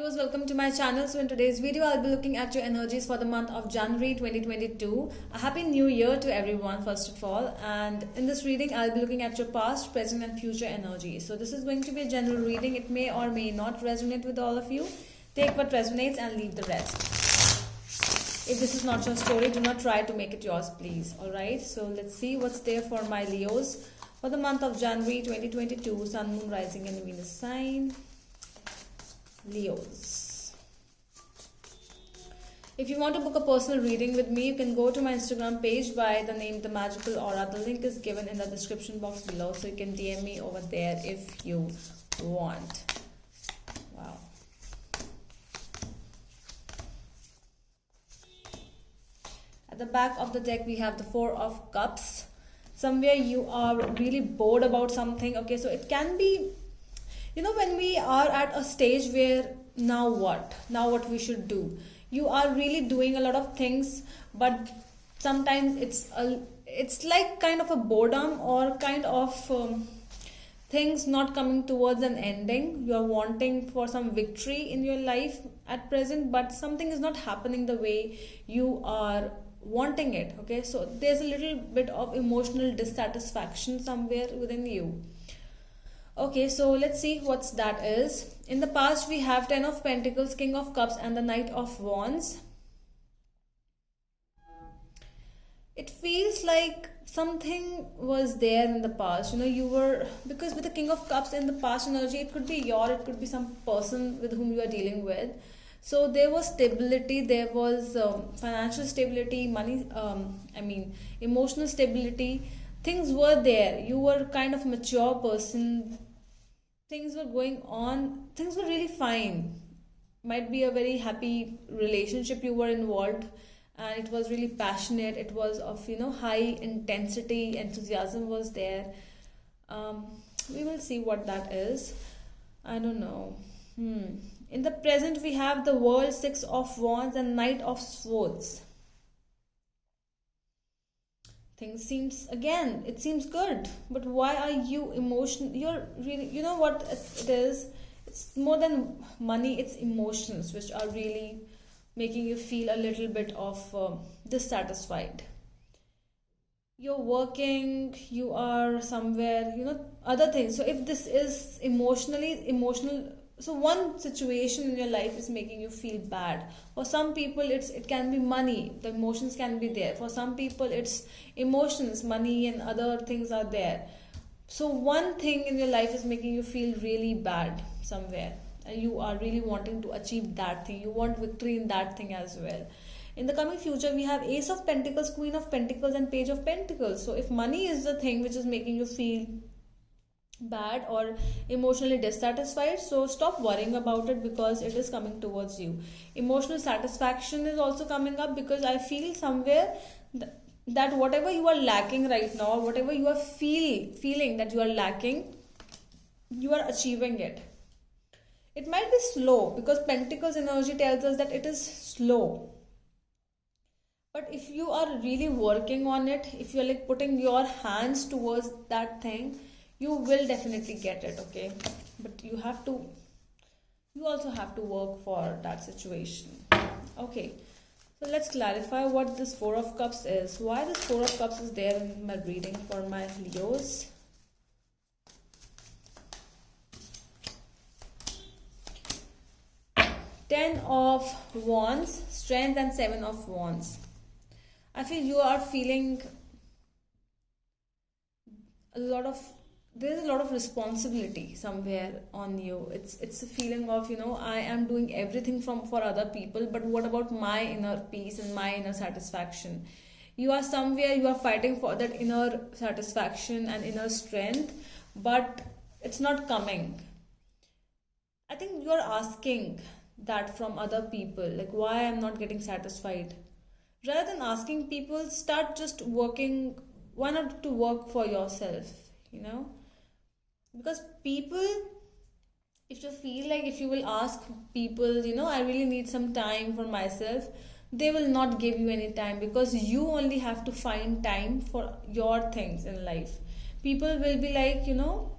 viewers, welcome to my channel. So in today's video I'll be looking at your energies for the month of January 2022. A happy new year to everyone first of all, and in this reading I'll be looking at your past, present and future energies. So this is going to be a general reading. It may or may not resonate with all of you. Take what resonates and leave the rest. If this is not your story, do not try to make it yours, please. Alright, so let's see what's there for my Leos for the month of January 2022. Sun, Moon, Rising and Venus sign. Leos. If you want to book a personal reading with me, you can go to my Instagram page by the name The Magical Aura. The link is given in the description box below, so you can DM me over there if you want. Wow. At the back of the deck we have the Four of Cups. Somewhere you are really bored about something. Okay, so it can be, you know, when we are at a stage where now what we should do. You are really doing a lot of things, but sometimes it's like kind of a boredom or kind of things not coming towards an ending. You are wanting for some victory in your life at present, but something is not happening the way you are wanting it. Okay, so there's a little bit of emotional dissatisfaction somewhere within you. Okay, so let's see what that is. In the past, we have Ten of Pentacles, King of Cups, and the Knight of Wands. It feels like something was there in the past. You know, you were, because with the King of Cups in the past energy, it could be it could be some person with whom you are dealing with. So there was stability, there was financial stability, money, emotional stability. Things were there. You were kind of mature person. Things were going on. Things were really fine. Might be a very happy relationship you were involved, and it was really passionate. It was of, you know, high intensity. Enthusiasm was there. We will see what that is. I don't know. In the present we have the World, Six of Wands and Knight of Swords. Things seems, again, it seems good, but why are you emotional? You're really, you know what it is? It's more than money, it's emotions which are really making you feel a little bit of dissatisfied. You're working, you are somewhere, you know, other things. So if this is emotional, so one situation in your life is making you feel bad. For some people it can be money, the emotions can be there. For some people it's emotions, money and other things are there. So one thing in your life is making you feel really bad somewhere, and you are really wanting to achieve that thing. You want victory in that thing as well. In the coming future we have Ace of Pentacles, Queen of Pentacles and Page of Pentacles. So if money is the thing which is making you feel bad or emotionally dissatisfied, so stop worrying about it, because it is coming towards you. Emotional satisfaction is also coming up, because I feel somewhere that whatever you are lacking right now, whatever you are feeling that you are lacking, you are achieving it. It might be slow, because Pentacles energy tells us that it is slow, but if you are really working on it, if you are like putting your hands towards that thing, you will definitely get it. Okay, but you also have to work for that situation. Okay, so let's clarify what this Four of Cups is. Why this Four of Cups is there in my reading for my Leos. Ten of Wands, Strength and Seven of Wands. I feel you are feeling there's a lot of responsibility somewhere on you. It's a feeling of, you know, I am doing everything for other people, but what about my inner peace and my inner satisfaction? You are somewhere, you are fighting for that inner satisfaction and inner strength, but it's not coming. I think you are asking that from other people, like, why I'm not getting satisfied. Rather than asking people, start just working. Why not to work for yourself, you know? Because people, if you feel like if you will ask people, you know, I really need some time for myself, they will not give you any time, because you only have to find time for your things in life. People will be like, you know,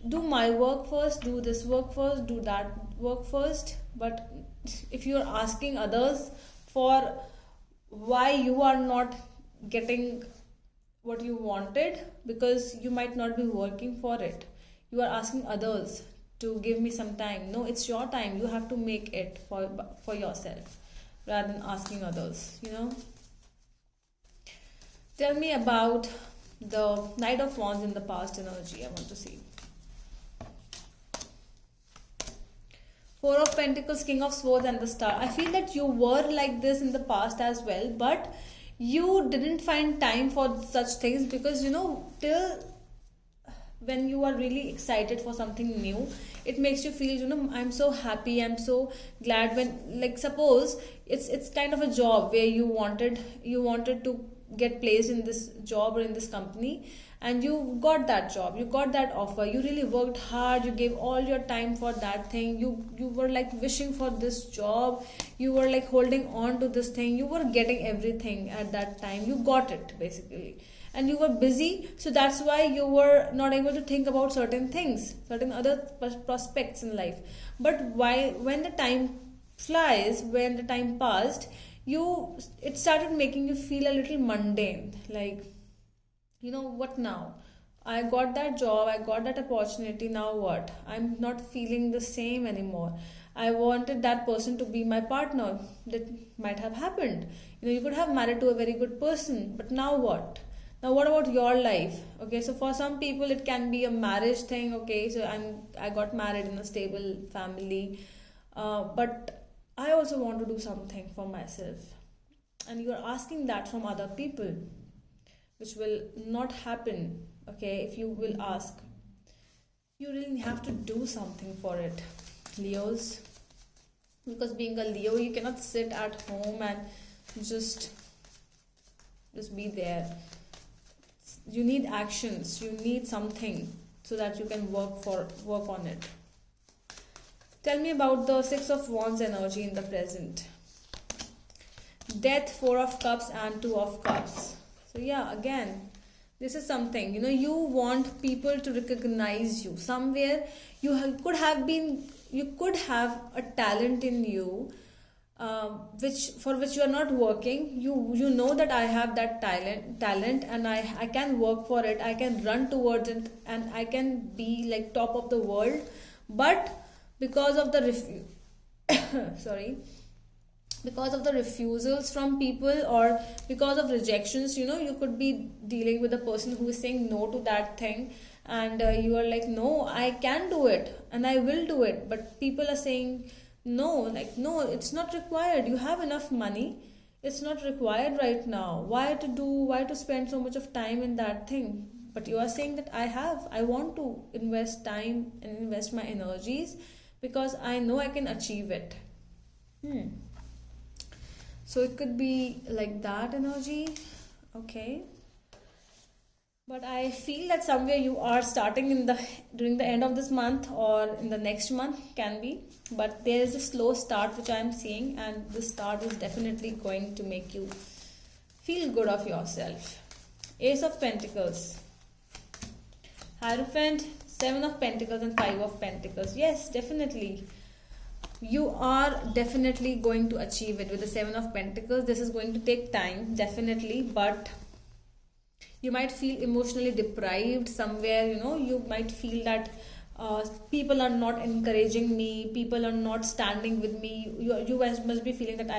do my work first, do this work first, do that work first. But if you're asking others for why you are not getting what you wanted, because you might not be working for it, you are asking others to give me some time. No, it's your time. You have to make it for yourself rather than asking others, you know. Tell me about the Knight of Wands in the past energy. I want to see. Four of Pentacles, King of Swords, and the Star. I feel that you were like this in the past as well, but you didn't find time for such things, because you know, till when you are really excited for something new, it makes you feel, you know, I'm so happy, I'm so glad. When, like, suppose it's kind of a job where you wanted to get placed in this job or in this company, and you got that job, you got that offer, you really worked hard, you gave all your time for that thing, you were like wishing for this job, you were like holding on to this thing, you were getting everything at that time, you got it basically, and you were busy, so that's why you were not able to think about certain things, certain other prospects in life. But why, when the time flies, when the time passed, it started making you feel a little mundane, like, you know what, now I got that job, I got that opportunity, now what? I'm not feeling the same anymore. I wanted that person to be my partner. That might have happened. You know, you could have married to a very good person, but now what? Now what about your life? Okay, so for some people it can be a marriage thing. Okay, so I got married in a stable family, but I also want to do something for myself. And you are asking that from other people, which will not happen, okay, if you will ask. You really have to do something for it, Leos. Because being a Leo, you cannot sit at home and just be there. You need actions, you need something so that you can work on it. Tell me about the Six of Wands energy in the present. Death, Four of Cups, and Two of Cups. So yeah, again, this is something, you know, you want people to recognize you somewhere. You could have a talent in you, which you are not working. You know that I have that talent, and I can work for it, I can run towards it, and I can be like top of the world. But because of the because of the refusals from people, or because of rejections, you know, you could be dealing with a person who is saying no to that thing, and you are like, no, I can do it and I will do it, but people are saying no, like, no, it's not required, you have enough money, it's not required right now, why to spend so much of time in that thing. But you are saying that I want to invest time and invest my energies, because I know I can achieve it. So it could be like that energy, okay. But I feel that somewhere you are starting during the end of this month or in the next month, can be. But there is a slow start which I am seeing, and this start is definitely going to make you feel good of yourself. Ace of Pentacles, Hierophant, Seven of Pentacles, and Five of Pentacles. Yes, definitely. You are definitely going to achieve it with the Seven of Pentacles. This is going to take time, definitely, but you might feel emotionally deprived somewhere. You know, you might feel that people are not encouraging me, people are not standing with me. You guys must be feeling that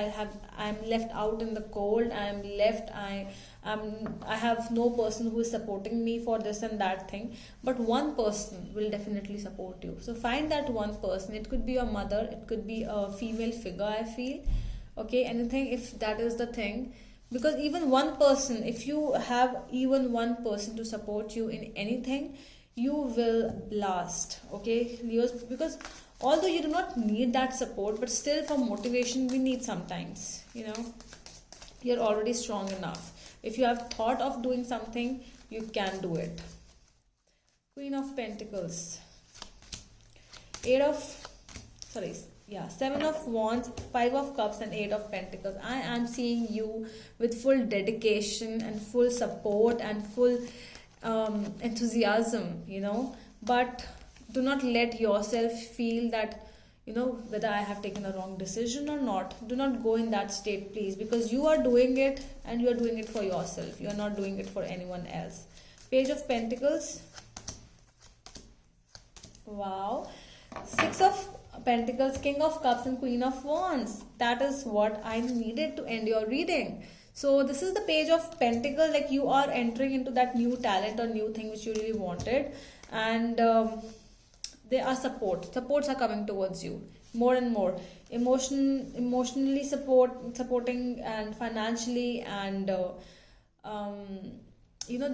I'm left out in the cold, I have no person who is supporting me for this and that thing. But one person will definitely support you. So find that one person. It could be your mother, it could be a female figure, I feel. Okay, anything, if that is the thing. Because even one person, if you have even one person to support you in anything, you will blast. Okay, Leos, because although you do not need that support, but still for motivation we need sometimes, you know. You're already strong enough. If you have thought of doing something, you can do it. Queen of Pentacles, Seven of Wands, Five of Cups, and Eight of Pentacles. I am seeing you with full dedication and full support and full enthusiasm, you know. But do not let yourself feel that, whether I have taken a wrong decision or not. Do not go in that state, please, because you are doing it and you are doing it for yourself. You are not doing it for anyone else. Page of Pentacles. Wow. Six of Pentacles, King of Cups, and Queen of Wands. That is what I needed to end your reading. So this is the Page of Pentacles, like you are entering into that new talent or new thing which you really wanted, and there are supports are coming towards you more and more, emotionally supporting, and financially, and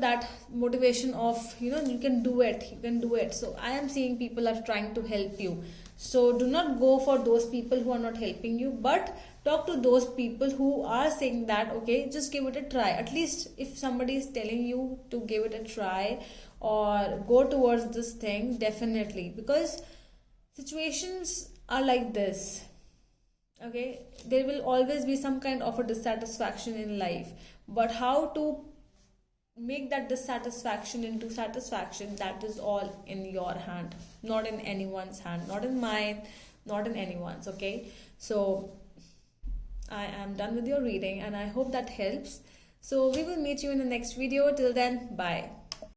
that motivation of you can do it. So I am seeing people are trying to help you. So do not go for those people who are not helping you, but talk to those people who are saying that okay, just give it a try. At least if somebody is telling you to give it a try or go towards this thing, definitely, because situations are like this. Okay, there will always be some kind of a dissatisfaction in life, but how to make that dissatisfaction into satisfaction, that is all in your hand, not in anyone's hand, not in mine, not in anyone's. Okay, so I am done with your reading and I hope that helps. So we will meet you in the next video. Till then, bye.